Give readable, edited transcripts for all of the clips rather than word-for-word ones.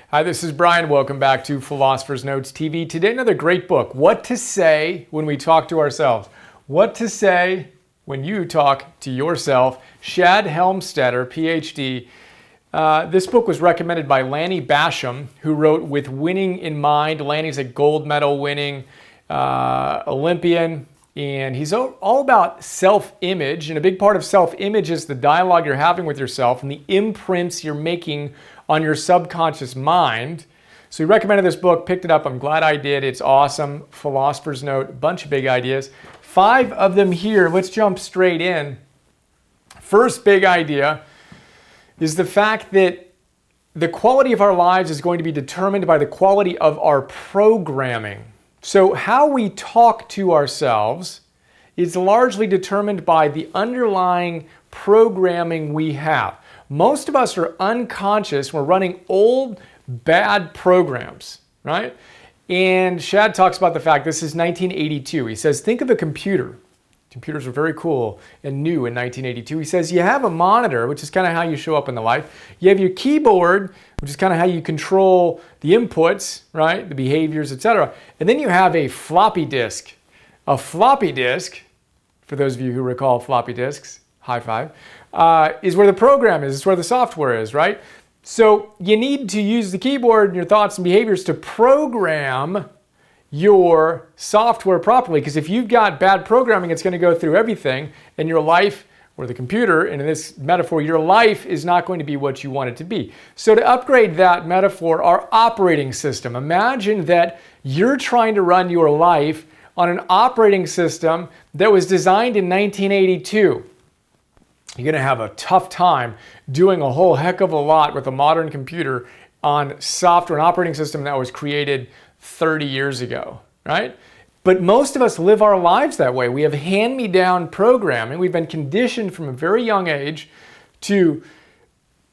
Hi, this is Brian. Welcome back to Philosopher's Notes TV. Today, another great book, What to Say When We Talk to Ourselves. What to Say When You Talk to Yourself. Shad Helmstetter, Ph.D. This book was recommended by Lanny Basham, who wrote With Winning in Mind. Lanny's a gold medal winning Olympian, and he's all about self-image. And a big part of self-image is the dialogue you're having with yourself and the imprints you're making on your subconscious mind. So he recommended this book, picked it up. I'm glad I did. It's awesome. Philosopher's Note, a bunch of big ideas. 5 of them here. Let's jump straight in. First big idea is the fact that the quality of our lives is going to be determined by the quality of our programming. So how we talk to ourselves is largely determined by the underlying programming we have. Most of us are unconscious. We're running old, bad programs, right? And Shad talks about the fact this is 1982. He says, think of a computer. Computers were very cool and new in 1982. He says, you have a monitor, which is kind of how you show up in the life. You have your keyboard, which is kind of how you control the inputs, right? The behaviors, etc. And then you have a floppy disk. A floppy disk, for those of you who recall floppy disks, high five, is where the program is. It's where the software is, right? So you need to use the keyboard and your thoughts and behaviors to program your software properly, because if you've got bad programming, it's going to go through everything, and your life, or the computer, and in this metaphor, your life is not going to be what you want it to be. So to upgrade that metaphor, our operating system, imagine that you're trying to run your life on an operating system that was designed in 1982. You're going to have a tough time doing a whole heck of a lot with a modern computer on software, an operating system that was created 30 years ago, right? But most of us live our lives that way. We have hand-me-down programming. We've been conditioned from a very young age to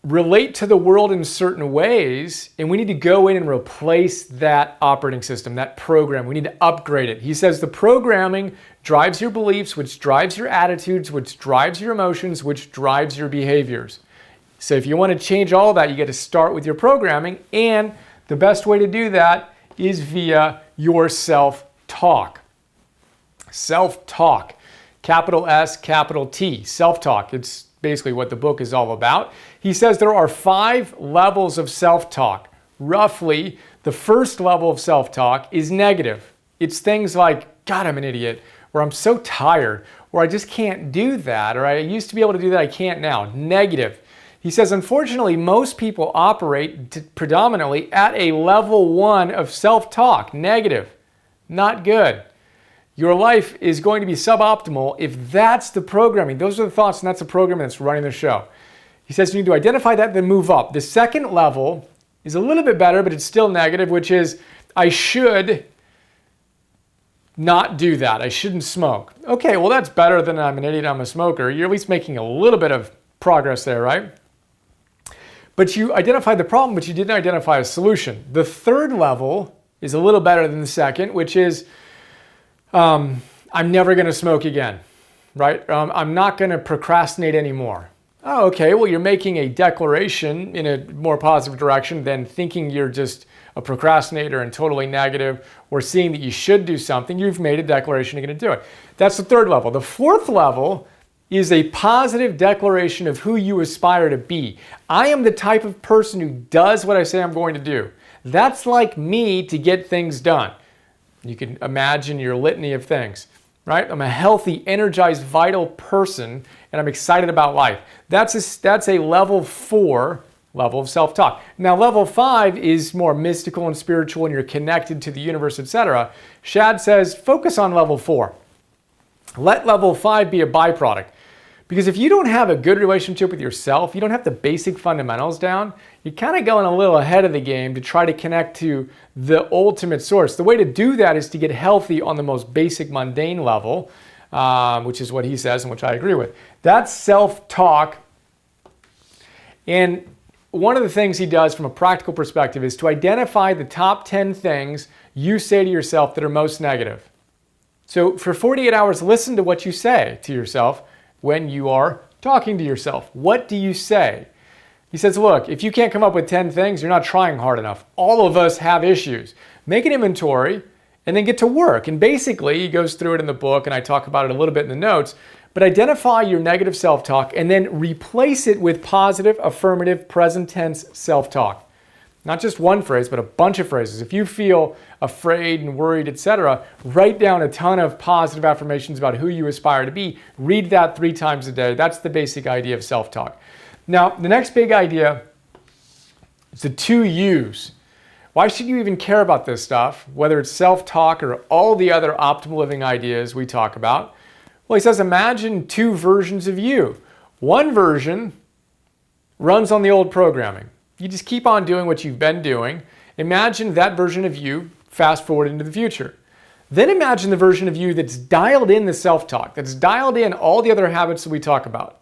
relate to the world in certain ways, and we need to go in and replace that operating system, that program. We need to upgrade it. He says the programming drives your beliefs, which drives your attitudes, which drives your emotions, which drives your behaviors. So if you want to change all of that, you got to start with your programming, and the best way to do that is via your self-talk. Self-talk, capital S, capital T, self-talk. It's basically what the book is all about. He says there are 5 levels of self-talk. Roughly, the first level of self-talk is negative. It's things like, God, I'm an idiot, or I'm so tired, or I just can't do that, or I used to be able to do that, I can't now. Negative. He says, unfortunately, most people operate predominantly at a level 1 of self-talk. Negative. Not good. Your life is going to be suboptimal if that's the programming. Those are the thoughts, and that's the programming that's running the show. He says you need to identify that, then move up. The second level is a little bit better, but it's still negative, which is, I should not do that. I shouldn't smoke. Okay, well, that's better than I'm an idiot, I'm a smoker. You're at least making a little bit of progress there, right? But you identified the problem, but you didn't identify a solution. The third level is a little better than the second, which is, I'm never going to smoke again, right? I'm not going to procrastinate anymore. Oh, okay, well, you're making a declaration in a more positive direction than thinking you're just a procrastinator and totally negative, or seeing that you should do something. You've made a declaration, you're going to do it. That's the third level. The fourth level is a positive declaration of who you aspire to be. I am the type of person who does what I say I'm going to do. That's like me to get things done. You can imagine your litany of things, right? I'm a healthy, energized, vital person, and I'm excited about life. That's a level 4 level of self-talk. Now, level 5 is more mystical and spiritual, and you're connected to the universe, etc. Shad says, focus on level 4. Let level 5 be a byproduct. Because if you don't have a good relationship with yourself, you don't have the basic fundamentals down, you're kind of going a little ahead of the game to try to connect to the ultimate source. The way to do that is to get healthy on the most basic mundane level, which is what he says and which I agree with. That's self-talk. And one of the things he does from a practical perspective is to identify the top 10 things you say to yourself that are most negative. So for 48 hours, listen to what you say to yourself when you are talking to yourself. What do you say? He says, look, if you can't come up with 10 things, you're not trying hard enough. All of us have issues. Make an inventory and then get to work. And basically, he goes through it in the book, and I talk about it a little bit in the notes, but identify your negative self-talk and then replace it with positive, affirmative, present tense self-talk. Not just one phrase, but a bunch of phrases. If you feel afraid and worried, etc., write down a ton of positive affirmations about who you aspire to be. Read that 3 times a day. That's the basic idea of self-talk. Now, the next big idea is the 2 U's. Why should you even care about this stuff, whether it's self-talk or all the other optimal living ideas we talk about? Well, he says, imagine 2 versions of you. One version runs on the old programming. You just keep on doing what you've been doing. Imagine that version of you fast forward into the future. Then imagine the version of you that's dialed in the self-talk, that's dialed in all the other habits that we talk about,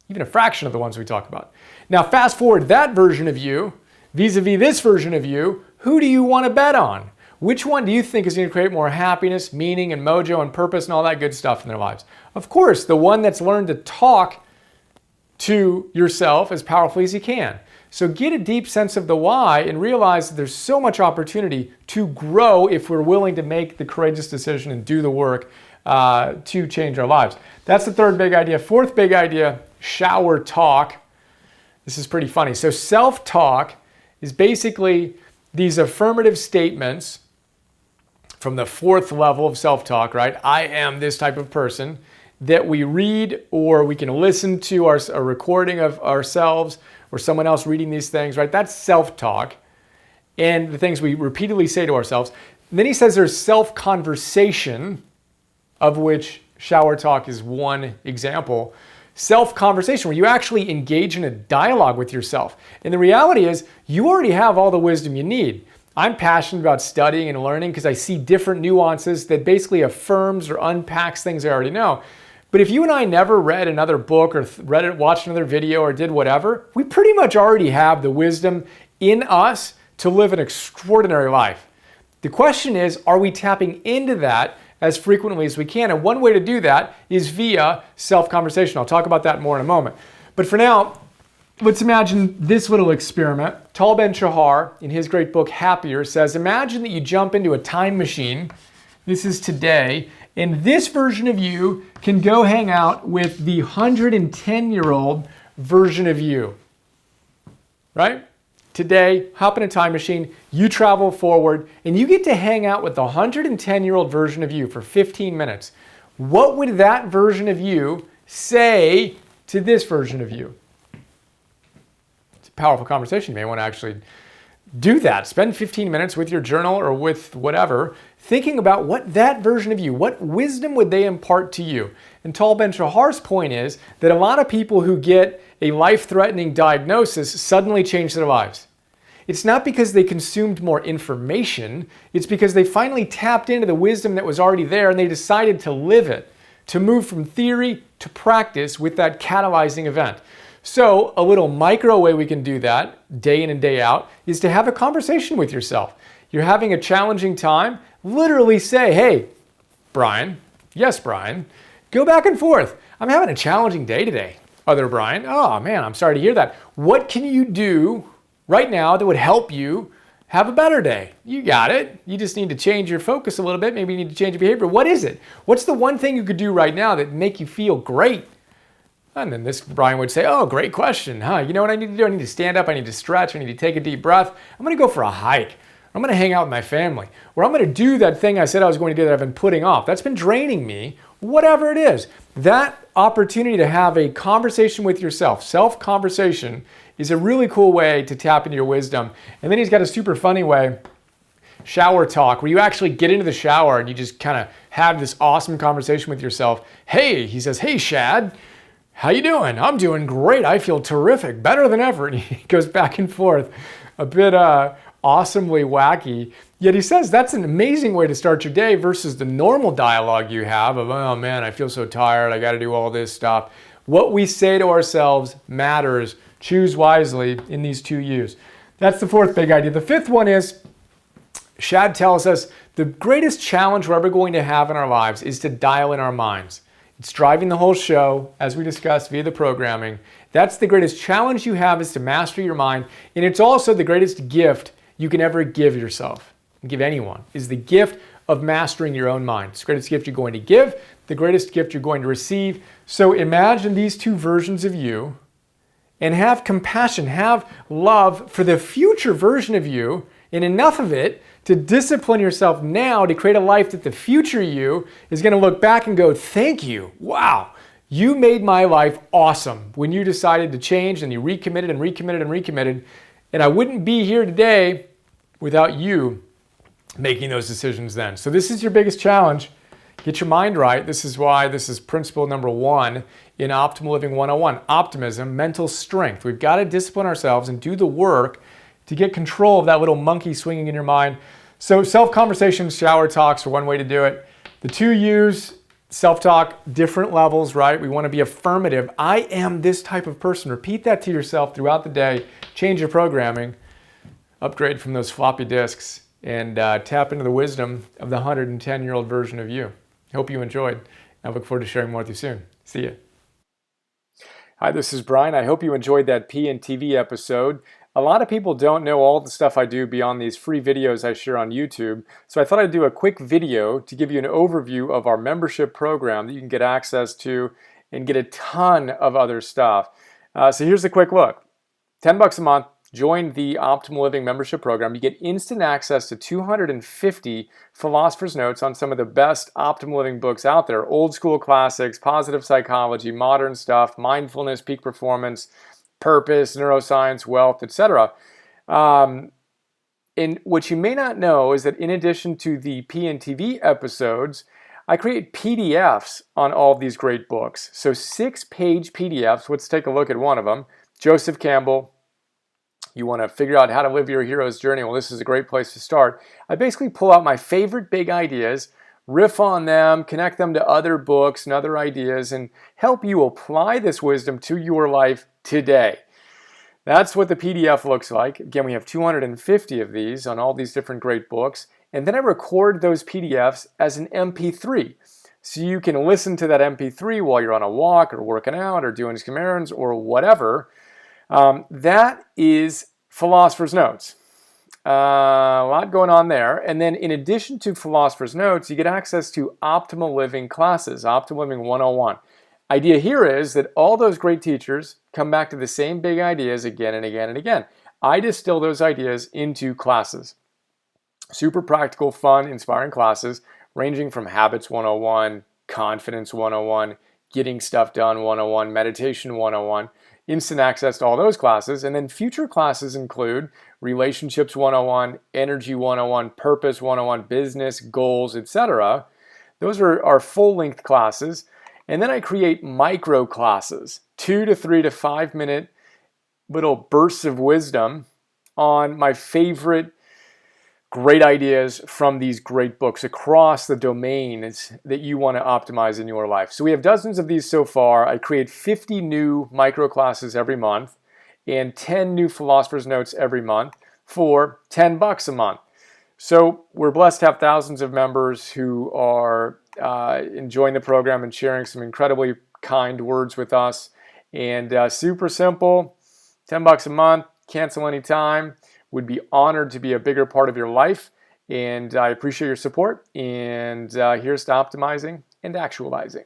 even a fraction of the ones we talk about. Now fast forward that version of you vis-a-vis this version of you. Who do you want to bet on? Which one do you think is going to create more happiness, meaning, and mojo, and purpose, and all that good stuff in their lives? Of course, the one that's learned to talk to yourself as powerfully as you can. So get a deep sense of the why and realize that there's so much opportunity to grow if we're willing to make the courageous decision and do the work to change our lives. That's the 3rd big idea. 4th big idea, shower talk. This is pretty funny. So self-talk is basically these affirmative statements from the 4th level of self-talk, right? I am this type of person, that we read or we can listen to a recording of ourselves or someone else reading these things, right? That's self-talk, and the things we repeatedly say to ourselves. And then he says there's self-conversation, of which shower talk is one example. Self-conversation, where you actually engage in a dialogue with yourself. And the reality is, you already have all the wisdom you need. I'm passionate about studying and learning because I see different nuances that basically affirms or unpacks things I already know. But if you and I never read another book or watched another video or did whatever, we pretty much already have the wisdom in us to live an extraordinary life. The question is, are we tapping into that as frequently as we can? And one way to do that is via self-conversation. I'll talk about that more in a moment. But for now, let's imagine this little experiment. Tal Ben-Shahar, in his great book, Happier, says, imagine that you jump into a time machine. This is today. And this version of you can go hang out with the 110-year-old version of you, right? Today, hop in a time machine, you travel forward, and you get to hang out with the 110-year-old version of you for 15 minutes. What would that version of you say to this version of you? It's a powerful conversation. You may want to actually do that. Spend 15 minutes with your journal or with whatever, thinking about what that version of you, what wisdom would they impart to you? And Tal Ben-Shahar's point is that a lot of people who get a life-threatening diagnosis suddenly change their lives. It's not because they consumed more information, it's because they finally tapped into the wisdom that was already there and they decided to live it, to move from theory to practice with that catalyzing event. So a little micro way we can do that, day in and day out, is to have a conversation with yourself. You're having a challenging time, literally say, hey, Brian, yes, Brian, go back and forth. I'm having a challenging day today. Other Brian, oh man, I'm sorry to hear that. What can you do right now that would help you have a better day? You got it. You just need to change your focus a little bit. Maybe you need to change your behavior. What is it? What's the one thing you could do right now that make you feel great? And then this Brian would say, oh, great question, huh? You know what I need to do? I need to stand up, I need to stretch, I need to take a deep breath. I'm gonna go for a hike. I'm gonna hang out with my family. Or I'm gonna do that thing I said I was going to do that I've been putting off. That's been draining me, whatever it is. That opportunity to have a conversation with yourself, self-conversation, is a really cool way to tap into your wisdom. And then he's got a super funny way, shower talk, where you actually get into the shower and you just kind of have this awesome conversation with yourself. Hey, he says, hey, Shad, how you doing? I'm doing great. I feel terrific, better than ever. And he goes back and forth, a bit awesomely wacky. Yet he says that's an amazing way to start your day versus the normal dialogue you have of, oh man, I feel so tired. I got to do all this stuff. What we say to ourselves matters. Choose wisely in these 2 U's. That's the 4th big idea. The 5th one is, Shad tells us the greatest challenge we're ever going to have in our lives is to dial in our minds. It's driving the whole show, as we discussed via the programming. That's the greatest challenge you have, is to master your mind. And it's also the greatest gift you can ever give yourself, give anyone, is the gift of mastering your own mind. It's the greatest gift you're going to give, the greatest gift you're going to receive. So imagine these two versions of you and have compassion, have love for the future version of you, and enough of it to discipline yourself now to create a life that the future you is going to look back and go, thank you. Wow, you made my life awesome when you decided to change and you recommitted and recommitted and recommitted. And I wouldn't be here today without you making those decisions then. So this is your biggest challenge. Get your mind right. This is why this is principle number 1 in Optimal Living 101. Optimism, mental strength. We've got to discipline ourselves and do the work to get control of that little monkey swinging in your mind. So self-conversations, shower talks are one way to do it. The 2 U's, self-talk, different levels, right? We want to be affirmative. I am this type of person. Repeat that to yourself throughout the day. Change your programming. Upgrade from those floppy disks and tap into the wisdom of the 110-year-old version of you. Hope you enjoyed. I look forward to sharing more with you soon. See you. Hi, this is Brian. I hope you enjoyed that PNTV episode. A lot of people don't know all the stuff I do beyond these free videos I share on YouTube, so I thought I'd do a quick video to give you an overview of our membership program that you can get access to and get a ton of other stuff. So here's a quick look. $10 a month. Join the Optimal Living membership program. You get instant access to 250 philosopher's notes on some of the best optimal living books out there. Old school classics, positive psychology, modern stuff, mindfulness, peak performance, purpose, neuroscience, wealth, etc. And what you may not know is that in addition to the PNTV episodes, I create PDFs on all of these great books. So 6-page PDFs. Let's take a look at one of them. Joseph Campbell. You want to figure out how to live your hero's journey? Well, this is a great place to start. I basically pull out my favorite big ideas, riff on them, connect them to other books and other ideas, and help you apply this wisdom to your life today. That's what the PDF looks like. Again, we have 250 of these on all these different great books. And then I record those PDFs as an MP3. So you can listen to that MP3 while you're on a walk or working out or doing some errands or whatever. That is Philosopher's Notes. A lot going on there. And then in addition to Philosopher's Notes, you get access to Optimal Living classes, Optimal Living 101. Idea here is that all those great teachers come back to the same big ideas again and again and again. I distill those ideas into classes. Super practical, fun, inspiring classes ranging from Habits 101, Confidence 101, Getting Stuff Done 101, Meditation 101. Instant access to all those classes. And then future classes include Relationships 101, Energy 101, Purpose 101, Business, Goals, etc. Those are our full-length classes. And then I create micro classes, 2 to 3 to 5 minute little bursts of wisdom on my favorite great ideas from these great books across the domains that you want to optimize in your life. So we have dozens of these so far. I create 50 new micro classes every month and 10 new Philosopher's Notes every month for $10 a month. So we're blessed to have thousands of members who are enjoying the program and sharing some incredibly kind words with us. And super simple, $10 a month, cancel anytime. Would be honored to be a bigger part of your life, and I appreciate your support. And here's to optimizing and actualizing.